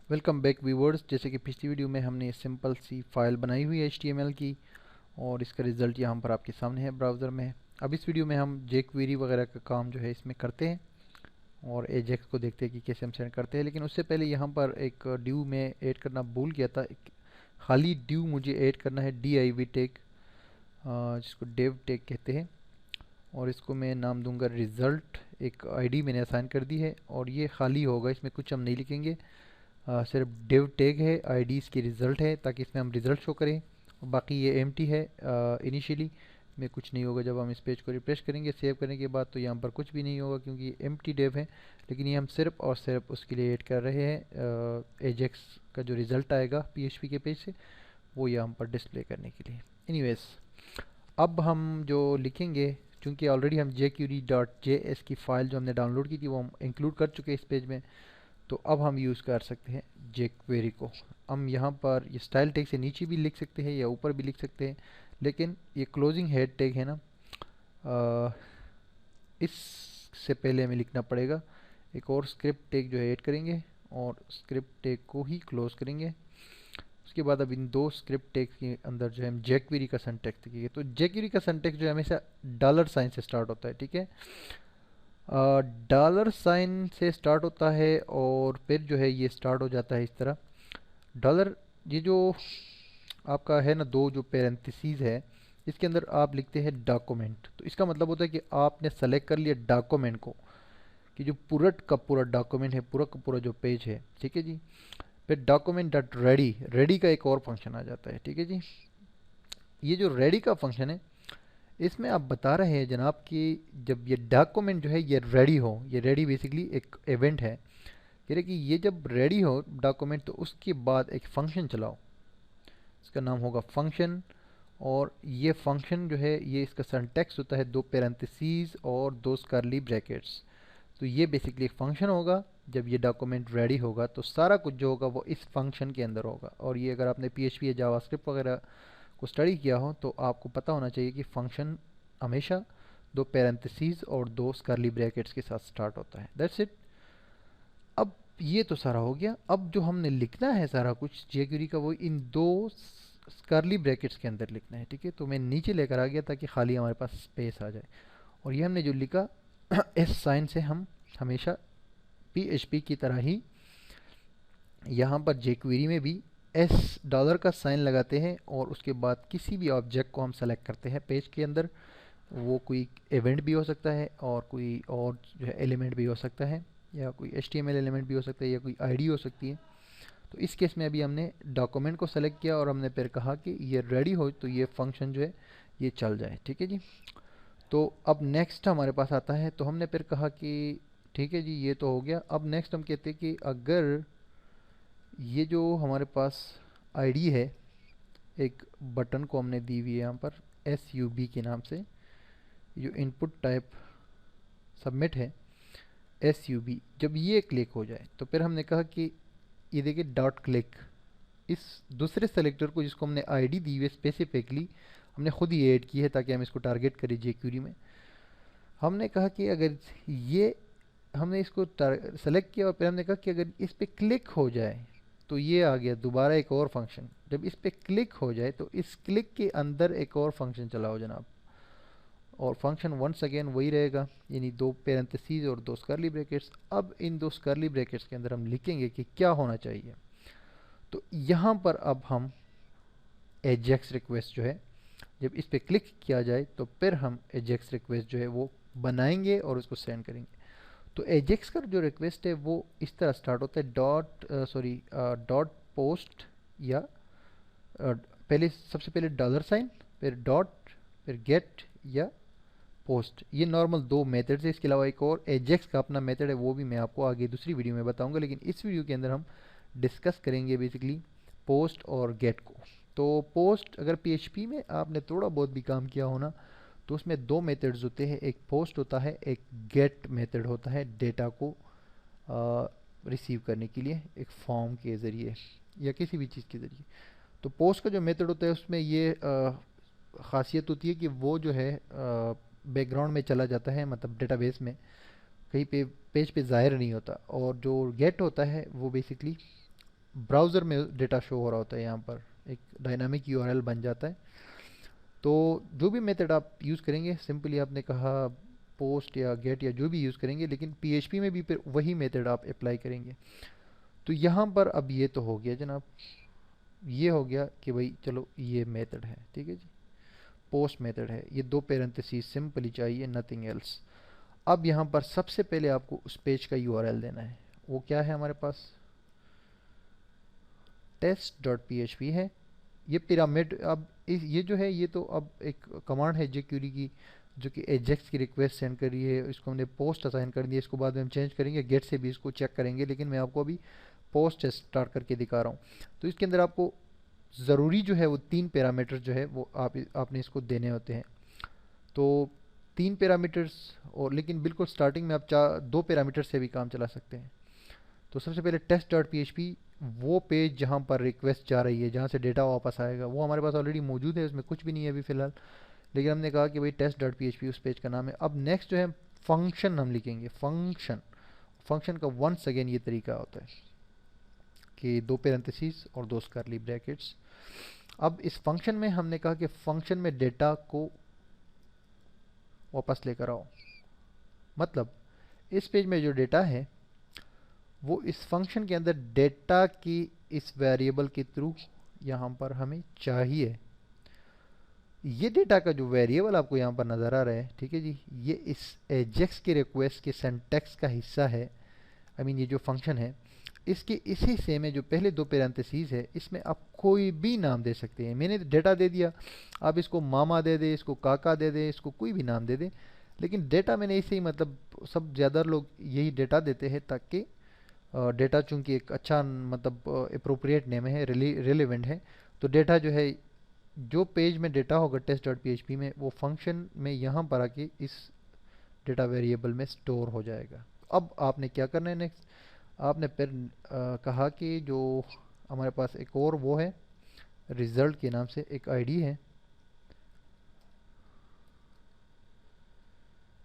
Welcome back viewers. जैसे कि पिछली वीडियो में हमने सिंपल सी फाइल बनाई हुई है HTML की और इसका रिज़ल्ट यहाँ पर आपके सामने है ब्राउज़र में। अब इस वीडियो में हम jQuery वगैरह का काम जो है इसमें करते हैं और एजेक्स को देखते हैं कि कैसे हम सेंड करते हैं। लेकिन उससे पहले यहाँ पर एक ड्यू में ऐड करना भूल गया था। एक खाली ड्यू मुझे ऐड करना है div टैग, जिसको dev टैग कहते हैं, और इसको मैं नाम दूंगा रिज़ल्ट। एक आईडी मैंने असाइन कर दी है और ये खाली होगा, इसमें कुछ हम नहीं लिखेंगे। सिर्फ डिव टैग है, आईडी इसकी रिज़ल्ट है ताकि इसमें हम रिज़ल्ट शो करें। और बाकी ये एम्प्टी है, इनिशियली में कुछ नहीं होगा। जब हम इस पेज को रिफ्रेश करेंगे सेव करने के बाद तो यहाँ पर कुछ भी नहीं होगा क्योंकि ये एम्प्टी डिव है। लेकिन ये हम सिर्फ और सिर्फ उसके लिए ऐड कर रहे हैं एजेक्स का जो रिज़ल्ट आएगा PHP के पेज से, वो यहाँ पर डिस्प्ले करने के लिए। एनीवेज, अब हम जो लिखेंगे, चूँकि ऑलरेडी हम jQuery.js की फ़ाइल जो हमने डाउनलोड की थी वो हम इंक्लूड कर चुके हैं इस पेज में, तो अब हम यूज़ कर सकते हैं jQuery को। हम यहाँ पर ये स्टाइल टैग से नीचे भी लिख सकते हैं या ऊपर भी लिख सकते हैं, लेकिन ये क्लोजिंग हेड टैग है ना, इससे पहले हमें लिखना पड़ेगा। एक और स्क्रिप्ट टैग जो है ऐड करेंगे और स्क्रिप्ट टैग को ही क्लोज करेंगे। उसके बाद अब इन दो स्क्रिप्ट टैग के अंदर जो है हम jQuery का सिंटैक्स लिखेंगे। तो jQuery का सिंटैक्स जो है हमेशा $साइन से स्टार्ट होता है, ठीक है। $साइन से स्टार्ट होता है और फिर जो है ये स्टार्ट हो जाता है इस तरह डॉलर। ये जो आपका है ना, दो जो पेरेंथिसीज है, इसके अंदर आप लिखते हैं डॉक्यूमेंट। तो इसका मतलब होता है कि आपने सेलेक्ट कर लिया डॉक्यूमेंट को, कि जो पूरा का पूरा डॉक्यूमेंट है, पूरा का पूरा जो पेज है, ठीक है जी। फिर डॉक्यूमेंट डॉट रेडी, रेडी का एक और फंक्शन आ जाता है, ठीक है जी। ये जो रेडी का फंक्शन है, इसमें आप बता रहे हैं जनाब कि जब ये डॉक्यूमेंट जो है ये रेडी हो, ये रेडी बेसिकली एक इवेंट है, कह रहे कि ये जब रेडी हो डॉक्यूमेंट तो उसके बाद एक फंक्शन चलाओ, इसका नाम होगा फंक्शन। और ये फंक्शन जो है ये इसका सिंटैक्स होता है दो पैरेंथेसिस और दो कर्ली ब्रैकेट्स। तो ये बेसिकली एक फंक्शन होगा। जब ये डॉक्यूमेंट रेडी होगा तो सारा कुछ जो होगा वो इस फंक्शन के अंदर होगा। और ये अगर आपने PHP या जावास्क्रिप्ट वगैरह को स्टडी किया हो तो आपको पता होना चाहिए कि फंक्शन हमेशा दो पैरेंथेसिस और दो कर्ली ब्रैकेट्स के साथ स्टार्ट होता है। That's it. अब ये तो सारा हो गया। अब जो हमने लिखना है सारा कुछ jQuery का, वो इन दो कर्ली ब्रैकेट्स के अंदर लिखना है, ठीक है। तो मैं नीचे लेकर आ गया ताकि खाली हमारे पास स्पेस आ जाए। और ये हमने जो लिखा S साइन से हम हमेशा PHP की तरह ही यहाँ पर jQuery में भी $, का साइन लगाते हैं और उसके बाद किसी भी ऑब्जेक्ट को हम सेलेक्ट करते हैं पेज के अंदर। वो कोई इवेंट भी हो सकता है और कोई और जो है एलिमेंट भी हो सकता है, या कोई HTML एलिमेंट भी हो सकता है, या कोई आईडी हो सकती है। तो इस केस में अभी हमने डॉक्यूमेंट को सेलेक्ट किया और हमने फिर कहा कि ये रेडी हो तो ये फंक्शन जो है ये चल जाए, ठीक है जी। तो अब नेक्स्ट हमारे पास आता है, तो हमने फिर कहा कि ठीक है जी ये तो हो गया। अब नेक्स्ट हम कहते हैं कि अगर ये जो हमारे पास आईडी है, एक बटन को हमने दी हुई है यहाँ पर SUB के नाम से, जो इनपुट टाइप सबमिट है SUB, जब ये क्लिक हो जाए तो फिर हमने कहा कि ये देखिए डॉट क्लिक, इस दूसरे सेलेक्टर को जिसको हमने आईडी दी हुई है स्पेसिफिकली हमने खुद ही ऐड की है ताकि हम इसको टारगेट करें jQuery में। हमने कहा कि अगर ये हमने इसको सेलेक्ट किया और फिर हमने कहा कि अगर इस पर क्लिक हो जाए तो ये आ गया दोबारा एक और फंक्शन। जब इस पर क्लिक हो जाए तो इस क्लिक के अंदर एक और फंक्शन चलाओ जनाब, और फंक्शन वंस अगेन वही रहेगा, यानी दो पैरेंथेसिस और दो कर्ली ब्रैकेट्स। अब इन दो कर्ली ब्रैकेट्स के अंदर हम लिखेंगे कि क्या होना चाहिए। तो यहाँ पर अब हम एजेक्स रिक्वेस्ट जो है, जब इस पर क्लिक किया जाए तो फिर हम एजेक्स रिक्वेस्ट जो है वो बनाएंगे और उसको सेंड करेंगे। तो एजेक्स का जो रिक्वेस्ट है वो इस तरह स्टार्ट होता है डॉट पोस्ट, या पहले सबसे पहले $साइन, फिर डॉट, फिर गेट या पोस्ट। ये नॉर्मल दो मेथड्स है। इसके अलावा एक और एजेक्स का अपना मेथड है, वो भी मैं आपको आगे दूसरी वीडियो में बताऊंगा, लेकिन इस वीडियो के अंदर हम डिस्कस करेंगे बेसिकली पोस्ट और गेट को। तो पोस्ट, अगर PHP में आपने थोड़ा बहुत भी काम किया हो ना, तो उसमें दो मेथड्स होते हैं, एक पोस्ट होता है, एक गेट मेथड होता है डेटा को रिसीव करने के लिए एक फॉर्म के ज़रिए या किसी भी चीज़ के ज़रिए। तो पोस्ट का जो मेथड होता है उसमें ये ख़ासियत होती है कि वो जो है बैकग्राउंड में चला जाता है, मतलब डेटाबेस में कहीं पे पेज पे ज़ाहिर नहीं होता। और जो गेट होता है वो बेसिकली ब्राउज़र में डेटा शो हो रहा होता है, यहाँ पर एक डायनामिक यूआरएल बन जाता है। तो जो भी मेथड आप यूज़ करेंगे, सिंपली आपने कहा पोस्ट या गेट या जो भी यूज़ करेंगे, लेकिन पीएचपी में भी फिर वही मेथड आप अप्लाई करेंगे। तो यहाँ पर अब ये तो हो गया जनाब, ये हो गया कि भाई चलो ये मेथड है, ठीक है जी, पोस्ट मेथड है, ये दो पैरेंथेसिस सिंपली चाहिए, नथिंग एल्स। अब यहाँ पर सबसे पहले आपको उस पेज का यूआरएल देना है। वो क्या है हमारे पास, test.php है। ये पिरामिड, अब ये जो है ये तो अब एक कमांड है jQuery की, जो कि एजेक्स की रिक्वेस्ट सेंड करी है, इसको हमने पोस्ट असाइन कर दिया, इसको बाद में हम चेंज करेंगे, गेट से भी इसको चेक करेंगे, लेकिन मैं आपको अभी पोस्ट स्टार्ट करके दिखा रहा हूँ। तो इसके अंदर आपको ज़रूरी जो है वो 3 पैरामीटर जो है वो आपने इसको देने होते हैं। तो 3 पैरामीटर्स, और लेकिन बिल्कुल स्टार्टिंग में आप 2 पैरामीटर से भी काम चला सकते हैं। तो सबसे पहले test.php, वो पेज जहाँ पर रिक्वेस्ट जा रही है, जहाँ से डेटा वापस आएगा, वो हमारे पास ऑलरेडी मौजूद है, उसमें कुछ भी नहीं है अभी फ़िलहाल, लेकिन हमने कहा कि भाई test.php उस पेज का नाम है। अब नेक्स्ट जो है फंक्शन हम लिखेंगे, फंक्शन का वंस अगेन ये तरीका होता है कि 2 पैरेंथेसिस और 2 कर्ली ब्रैकेट्स। अब इस फंक्शन में हमने कहा कि फंक्शन में डेटा को वापस लेकर आओ, मतलब इस पेज में जो डेटा है वो इस फंक्शन के अंदर डेटा की इस वेरिएबल के थ्रू यहाँ पर हमें चाहिए। ये डेटा का जो वेरिएबल आपको यहाँ पर नज़र आ रहा है, ठीक है जी, ये इस एजेक्स के रिक्वेस्ट के सिंटैक्स का हिस्सा है। आई मीन ये जो फंक्शन है इसके इस हिस्से में जो पहले 2 पैरेंथेसिस है, इसमें आप कोई भी नाम दे सकते हैं। मैंने डेटा दे दिया, आप इसको मामा दे दे, इसको काका दे दे, इसको कोई भी नाम दे दे, लेकिन डेटा मैंने इसे ही, मतलब सब ज़्यादा लोग यही डेटा देते हैं ताकि डेटा चूंकि एक अच्छा मतलब अप्रोप्रिएट नेम है, रिलेवेंट है, तो डेटा जो है, जो पेज में डेटा होगा test.php में, वो फंक्शन में यहाँ पर आके इस डेटा वेरिएबल में स्टोर हो जाएगा। अब आपने क्या करना है नेक्स्ट, आपने फिर कहा कि जो हमारे पास एक और वो है, रिजल्ट के नाम से एक आईडी है,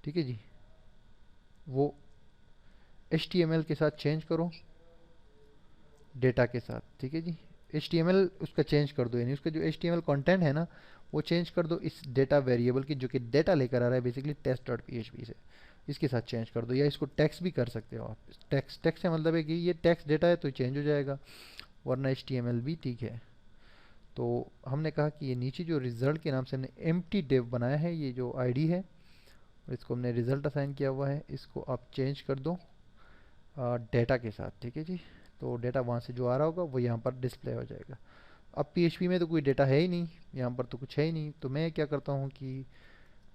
ठीक है जी, वो HTML के साथ चेंज करो डेटा के साथ, ठीक है जी, HTML उसका चेंज कर दो, यानी उसका जो HTML कंटेंट है ना वो चेंज कर दो इस डेटा वेरिएबल की, जो कि डेटा लेकर आ रहा है बेसिकली test.php से, इसके साथ चेंज कर दो। या इसको टेक्स्ट भी कर सकते हो आप, टेक्स्ट से मतलब है कि ये टेक्स्ट डेटा है तो चेंज हो जाएगा, वरना HTML भी ठीक है। तो हमने कहा कि ये नीचे जो रिजल्ट के नाम से हमने एम्प्टी डिव बनाया है, ये जो आईडी है, और इसको हमने रिजल्ट असाइन किया हुआ है, इसको आप चेंज कर दो डेटा के साथ, ठीक है जी। तो डेटा वहाँ से जो आ रहा होगा वो यहाँ पर डिस्प्ले हो जाएगा। अब PHP में तो कोई डेटा है ही नहीं, यहाँ पर तो कुछ है ही नहीं, तो मैं क्या करता हूँ कि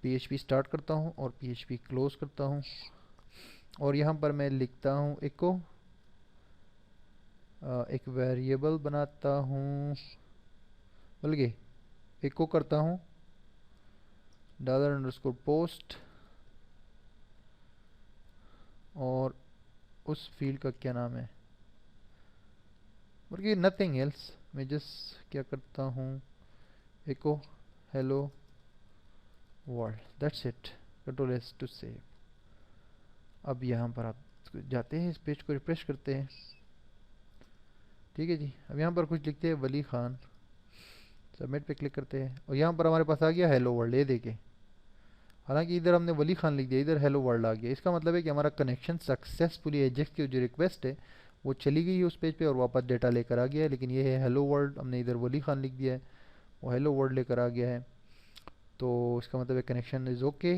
PHP स्टार्ट करता हूँ और PHP क्लोज करता हूँ, और यहाँ पर मैं लिखता हूँ एको, एक वेरिएबल बनाता हूँ, बल्कि एको करता हूँ $_post, और उस फील्ड का क्या नाम है, बल्कि नथिंग एल्स, मैं जस्ट क्या करता हूँ echo hello world, that's it, Ctrl+S to save. अब यहाँ पर आप जाते हैं, इस पेज को रिफ्रेश करते हैं, ठीक है जी। अब यहाँ पर कुछ लिखते हैं वली खान, सबमिट पे क्लिक करते हैं, और यहाँ पर हमारे पास आ गया हेलो वर्ल्ड, ये देखें, हालांकि इधर हमने वली खान लिख दिया, इधर हेलो वर्ल्ड आ गया। इसका मतलब है कि हमारा कनेक्शन सक्सेसफुली, एजेक्स की जो रिक्वेस्ट है वो चली गई है उस पेज पे और वापस डेटा लेकर आ गया है, लेकिन ये है हेलो वर्ल्ड, हमने इधर वली खान लिख दिया है, वो हेलो वर्ल्ड लेकर आ गया है। तो इसका मतलब है कनेक्शन इज़ ओके।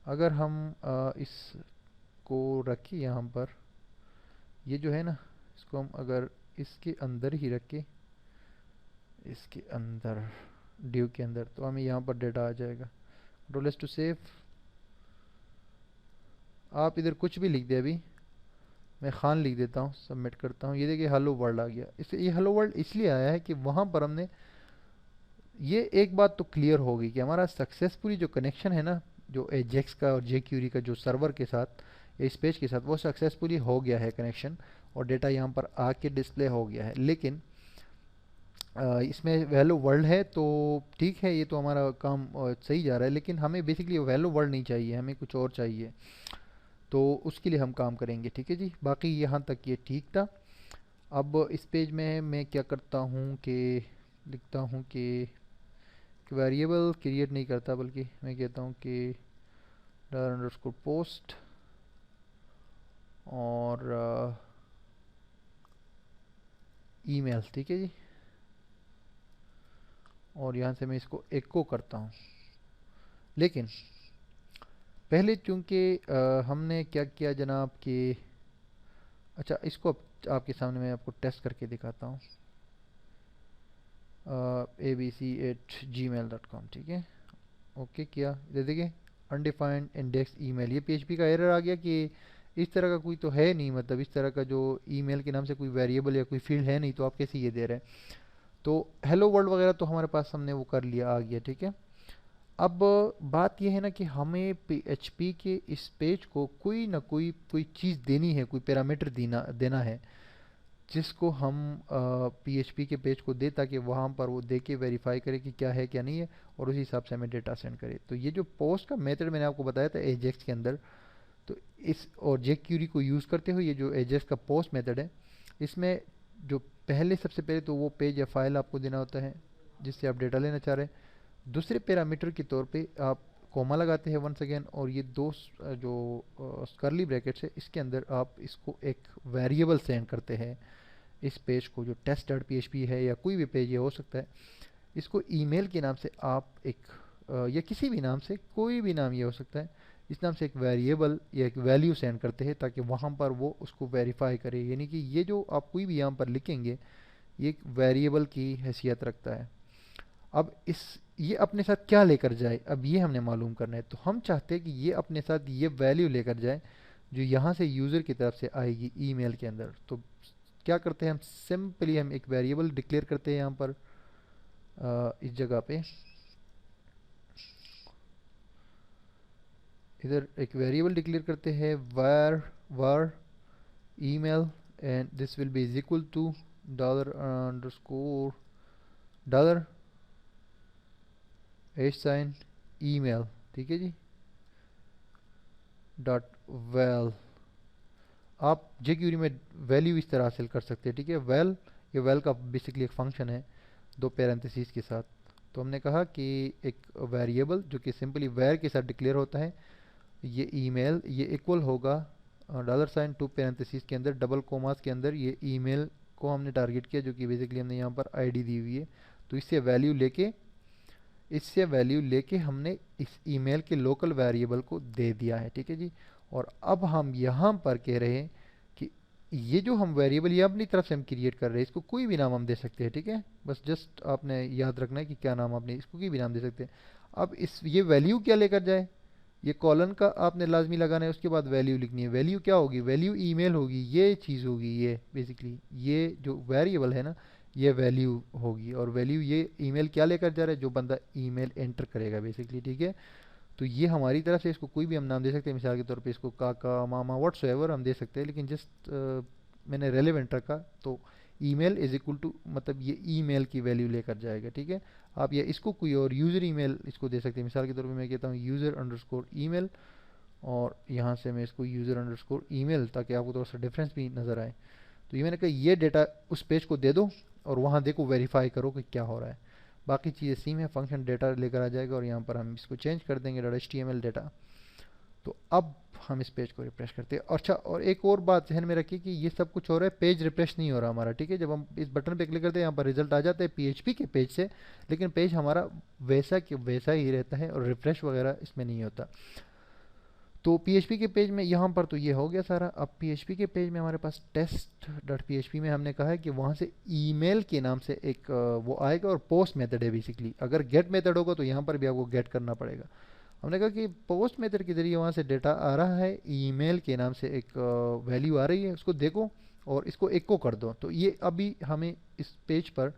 अगर हम इसको रखें यहाँ पर, ये जो है ना, इसको हम अगर इसके अंदर ही रखें, इसके अंदर ड्यू के अंदर, तो हमें यहाँ पर डेटा आ जाएगा। Ctrl+S to save. आप इधर कुछ भी लिख दे, अभी मैं खान लिख देता हूँ, सबमिट करता हूँ, ये देखिए हेलो वर्ल्ड आ गया। इससे ये हेलो वर्ल्ड इसलिए आया है कि वहाँ पर हमने, ये एक बात तो क्लियर होगी कि हमारा सक्सेसफुली जो कनेक्शन है ना, जो एजेक्स का और jQuery का जो सर्वर के साथ, इस पेज के साथ, वो सक्सेसफुली हो गया है कनेक्शन, और डेटा यहाँ पर आके डिस्प्ले हो गया है। लेकिन इसमें वैल्यू वर्ल्ड है तो ठीक है, ये तो हमारा काम सही जा रहा है, लेकिन हमें बेसिकली वैल्यू वर्ल्ड नहीं चाहिए, हमें कुछ और चाहिए, तो उसके लिए हम काम करेंगे, ठीक है जी। बाकी यहाँ तक ये ठीक था। अब इस पेज में मैं क्या करता हूँ कि लिखता हूँ कि वेरिएबल क्रिएट नहीं करता, बल्कि मैं कहता हूँ कि डॉलर अंडरस्कोर पोस्ट और ईमेल, ठीक है जी। और यहाँ से मैं इसको एको करता हूँ। लेकिन पहले चूंकि हमने क्या किया जनाब कि, अच्छा इसको आपके सामने मैं आपको टेस्ट करके दिखाता हूँ। abc@gmail.com, ठीक है, ओके किया। इधर देखिए अनडिफाइंड इंडेक्स ईमेल, ये पीएचपी का एरर आ गया कि इस तरह का कोई तो है नहीं, मतलब इस तरह का जो ईमेल के नाम से कोई वेरिएबल या कोई फील्ड है नहीं, तो आप कैसे ये दे रहे हैं। तो हेलो वर्ल्ड वगैरह तो हमारे पास हमने वो कर लिया, आ गया, ठीक है। अब बात यह है ना कि हमें पीएचपी के इस पेज को कोई ना कोई चीज़ देनी है, कोई पैरामीटर देना देना है, जिसको हम पीएचपी के पेज को दे, ताकि वहाँ पर वो दे के वेरीफाई करे कि क्या है क्या नहीं है, और उसी हिसाब से हमें डेटा सेंड करे। तो ये जो पोस्ट का मेथड मैंने आपको बताया था एजेक्स के अंदर, तो इस और जेक्यूरी को यूज़ करते हुए ये जो एजेक्स का पोस्ट मेथड है, इसमें जो पहले सबसे पहले तो वो पेज या फाइल आपको देना होता है जिससे आप डेटा लेना चाह रहे हैं। दूसरे पैरामीटर के तौर पे आप कोमा लगाते हैं वंस अगेन, और ये दो जो कर्ली ब्रैकेट्स है इसके अंदर आप इसको एक वेरिएबल सेंड करते हैं। इस पेज को जो टेस्ट डॉट पी है या कोई भी पेज ये हो सकता है, इसको ईमेल के नाम से आप एक या किसी भी नाम से, कोई भी नाम ये हो सकता है, इस नाम से एक वेरिएबल या एक वैल्यू सेंड करते हैं, ताकि वहाँ पर वो उसको वेरीफाई करे। यानी कि ये जो आप कोई भी यहाँ पर लिखेंगे ये एक वेरिएबल की हैसियत रखता है। अब इस ये अपने साथ क्या लेकर जाए, अब ये हमने मालूम करना है। तो हम चाहते हैं कि ये अपने साथ ये वैल्यू लेकर जाए जो यहाँ से यूज़र की तरफ से आएगी ईमेल के अंदर। तो क्या करते हैं हम, सिंपली हम एक वेरिएबल डिक्लेयर करते हैं यहाँ पर इस जगह पे, इधर एक वेरिएबल डिक्लेयर करते हैं var var email, and this will be is equal to dollar underscore dollar H sign email, ठीक है जी, डॉट वेल। आप जेक्यूरी में वैल्यू इस तरह हासिल कर सकते हैं, ठीक है। वेल, ये वेल का बेसिकली एक फंक्शन है दो पैरेंथेसिस के साथ। तो हमने कहा कि एक वेरिएबल जो कि सिंपली वेर के साथ डिक्लेयर होता है, ये ईमेल, ये इक्वल होगा डॉलर साइन टू पैरेंथेसिस के अंदर डबल कोमास के अंदर ये ईमेल को हमने टारगेट किया, जो कि बेसिकली हमने यहाँ पर आईडी दी हुई है। तो इससे वैल्यू लेके हमने इस ईमेल के लोकल वेरिएबल को दे दिया है, ठीक है जी। और अब हम यहाँ पर कह रहे हैं कि ये जो हम वेरिएबल ये अपनी तरफ से हम क्रिएट कर रहे हैं, इसको कोई भी नाम हम दे सकते हैं, ठीक है। बस जस्ट आपने याद रखना है कि क्या नाम आपने, इसको कोई भी नाम दे सकते हैं। अब इस ये वैल्यू क्या लेकर जाए, ये कॉलन का आपने लाजमी लगाना है, उसके बाद वैल्यू लिखनी है। वैल्यू क्या होगी, वैल्यू ईमेल होगी, ये चीज़ होगी, ये बेसिकली ये जो वेरिएबल है ना, ये वैल्यू होगी। और वैल्यू ये ईमेल क्या लेकर जा रहा है, जो बंदा ईमेल एंटर करेगा बेसिकली, ठीक है। तो ये हमारी तरफ से इसको कोई भी हम नाम दे सकते हैं, मिसाल के तौर पे इसको काका मामा व्हाट्सएवर हम दे सकते हैं, लेकिन जस्ट मैंने रेलेवेंट रखा। तो ईमेल इज इक्वल टू, मतलब ये ईमेल की वैल्यू लेकर जाएगा, ठीक है। आप या इसको कोई और यूज़र ईमेल इसको दे सकते हैं, मिसाल के तौर पे मैं कहता हूँ यूज़र अंडरस्कोर ईमेल, और यहाँ से मैं इसको यूज़र अंडरस्कोर ईमेल, ताकि आपको थोड़ा सा डिफरेंस भी नज़र आए। तो ये मैंने कहा ये डेटा उस पेज को दे दो, और वहाँ देखो वेरीफाई करो कि क्या हो रहा है। बाकी चीज़ें सेम है, फंक्शन डेटा लेकर आ जाएगा, और यहाँ पर हम इसको चेंज कर देंगे .html डेटा। तो अब हम इस पेज को रिफ्रेश करते हैं। अच्छा, और एक और बात ध्यान में रखिए कि ये सब कुछ हो रहा है, पेज रिफ्रेश नहीं हो रहा हमारा, ठीक है। जब हम इस बटन पे क्लिक करते हैं यहाँ पर रिजल्ट आ जाता है पीएचपी के पेज से, लेकिन पेज हमारा वैसा कि वैसा ही रहता है, और रिफ्रेश वगैरह इसमें नहीं होता। तो पीएचपी के पेज में यहाँ पर तो ये हो गया सारा। अब पीएचपी के पेज में हमारे पास टेस्ट डॉट पीएचपी में हमने कहा है कि वहाँ से ईमेल के नाम से एक वो आएगा, और पोस्ट मेथड है बेसिकली। अगर गेट मेथड होगा तो यहाँ पर भी आपको गेट करना पड़ेगा। हमने कहा कि पोस्ट मेथड के जरिए वहाँ से डेटा आ रहा है, ईमेल के नाम से एक वैल्यू आ रही है, उसको देखो और इसको एको कर दो। तो ये अभी हमें इस पेज पर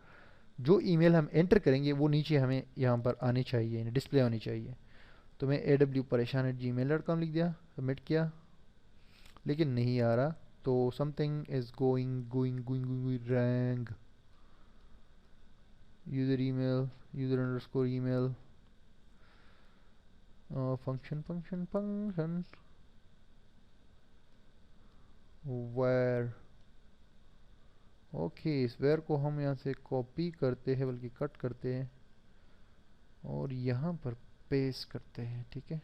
जो ईमेल हम एंटर करेंगे वो नीचे हमें यहाँ पर आनी चाहिए, डिस्प्ले होनी चाहिए। तो मैं aw_pareshan@gmail.com लिख दिया, सबमिट किया, लेकिन नहीं आ रहा। तो something is going wrong. User email, user underscore email, function where okay, इस वेयर को हम यहाँ से कॉपी करते हैं, बल्कि कट करते हैं और यहाँ पर पेस्ट करते हैं। ठीक है,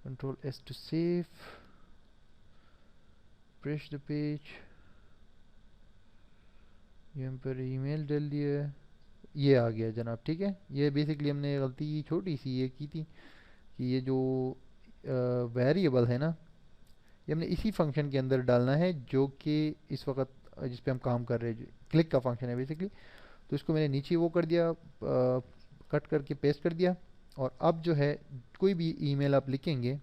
control S to save, refresh the page. यहाँ पर ईमेल डाल दिया, ये आ गया जनाब। ठीक है, ये बेसिकली हमने गलती छोटी सी ये की थी कि ये जो वेरिएबल है ना, ये हमने इसी फंक्शन के अंदर डालना है जो कि इस वक्त जिस पे हम काम कर रहे हैं, क्लिक का फंक्शन है बेसिकली। तो इसको मैंने नीचे वो कर दिया, कट करके पेस्ट कर दिया। और अब जो है कोई भी ईमेल आप लिखेंगे,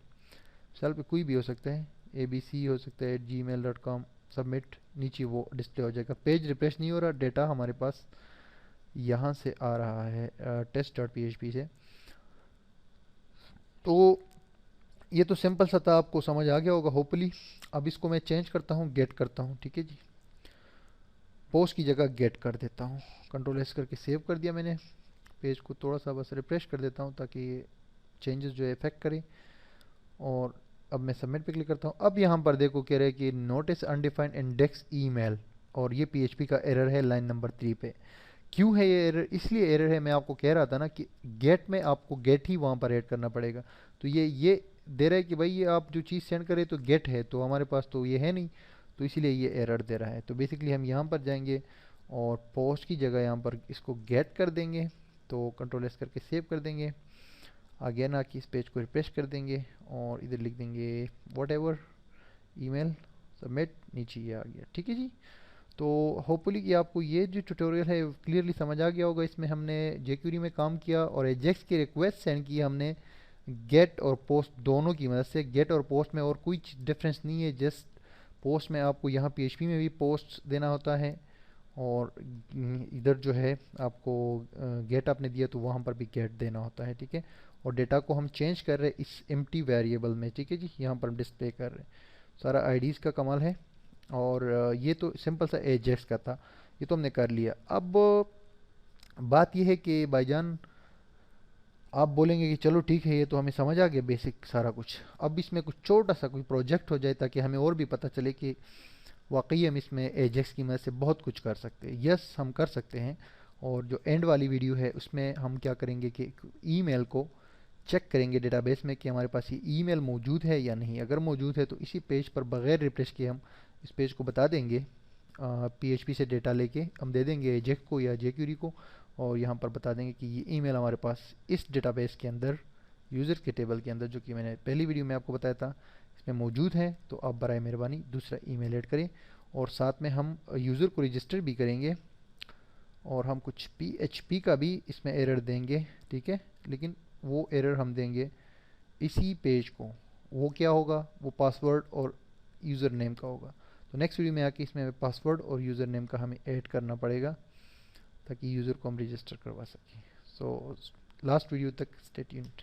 सेल पे कोई भी हो सकता है, ABC हो सकता है, gmail.com, सबमिट, नीचे वो डिस्प्ले हो जाएगा। पेज रिफ्रेश नहीं हो रहा, डेटा हमारे पास यहाँ से आ रहा है test.php से। तो ये तो सिंपल सा था, आपको समझ आ गया होगा होपफुली। अब इसको मैं चेंज करता हूँ, गेट करता हूँ। ठीक है जी, पोस्ट की जगह गेट कर देता हूँ। कंट्रोल एस करके सेव कर दिया मैंने। पेज को थोड़ा सा बस रिफ्रेश कर देता हूँ ताकि ये चेंजेस जो है इफेक्ट करे। और अब मैं सबमिट पे क्लिक करता हूँ। अब यहाँ पर देखो कह रहे हैं कि नोटिस अनडिफाइंड इंडेक्स ईमेल, और ये PHP का एरर है लाइन नंबर 3 पे। क्यों है ये एरर? इसलिए एरर है, मैं आपको कह रहा था ना कि गेट में आपको गेट ही वहाँ पर ऐड करना पड़ेगा। तो ये दे रहा है कि भाई ये आप जो चीज़ सेंड करें तो गेट है, तो हमारे पास तो ये है नहीं, तो इसीलिए ये एरर दे रहा है। तो बेसिकली हम यहाँ पर जाएंगे और पोस्ट की जगह यहाँ पर इसको गेट कर देंगे। तो कंट्रोल एस करके सेव कर देंगे। आगे ना कि इस पेज को रिफ्रेश कर देंगे और इधर लिख देंगे वॉट एवर ईमेल, सबमिट, नीचे ये आ गया। ठीक है जी, तो होपफुली कि आपको ये जो ट्यूटोरियल है क्लियरली समझ आ गया होगा। इसमें हमने jQuery में काम किया और एजेक्स की रिक्वेस्ट सेंड की हमने गेट और पोस्ट दोनों की मदद से। गेट और पोस्ट में और कोई डिफरेंस नहीं है, जस्ट पोस्ट में आपको यहाँ PHP में भी पोस्ट देना होता है और इधर जो है आपको गेट आपने दिया तो वहाँ पर भी गेट देना होता है। ठीक है, और डेटा को हम चेंज कर रहे हैं इस एम्प्टी वेरिएबल में। ठीक है जी, यहाँ पर हम डिस्प्ले कर रहे हैं। सारा आईडीज़ का कमाल है। और ये तो सिंपल सा एजेक्स का था, ये तो हमने कर लिया। अब बात यह है कि भाईजान आप बोलेंगे कि चलो ठीक है, ये तो हमें समझ आ गया बेसिक सारा कुछ, अब इसमें कुछ छोटा सा कोई प्रोजेक्ट हो जाए ताकि हमें और भी पता चले कि वाकई हम इसमें एजेक्स की मदद से बहुत कुछ कर सकते हैं। यस, हम कर सकते हैं। और जो एंड वाली वीडियो है उसमें हम क्या करेंगे कि ईमेल को चेक करेंगे डेटाबेस में कि हमारे पास ये ईमेल मौजूद है या नहीं। अगर मौजूद है तो इसी पेज पर बगैर रिफ्रेश किए हम इस पेज को बता देंगे, PHP से डेटा लेके हम दे देंगे एजेक्स को या jQuery को, और यहाँ पर बता देंगे कि ये ईमेल हमारे पास इस डेटाबेस के अंदर, यूज़र के टेबल के अंदर, जो कि मैंने पहली वीडियो में आपको बताया था, इसमें मौजूद है। तो आप बराए मेहरबानी दूसरा ईमेल ऐड करें। और साथ में हम यूज़र को रजिस्टर भी करेंगे और हम कुछ PHP का भी इसमें एरर देंगे। ठीक है, लेकिन वो एरर हम देंगे इसी पेज को। वो क्या होगा? वो पासवर्ड और यूज़र नेम का होगा। तो नेक्स्ट वीडियो में आके इसमें पासवर्ड और यूज़र नेम का हमें ऐड करना पड़ेगा ताकि यूज़र को हम रजिस्टर करवा सकें। सो लास्ट वीडियो तक स्टे ट्यून्ड।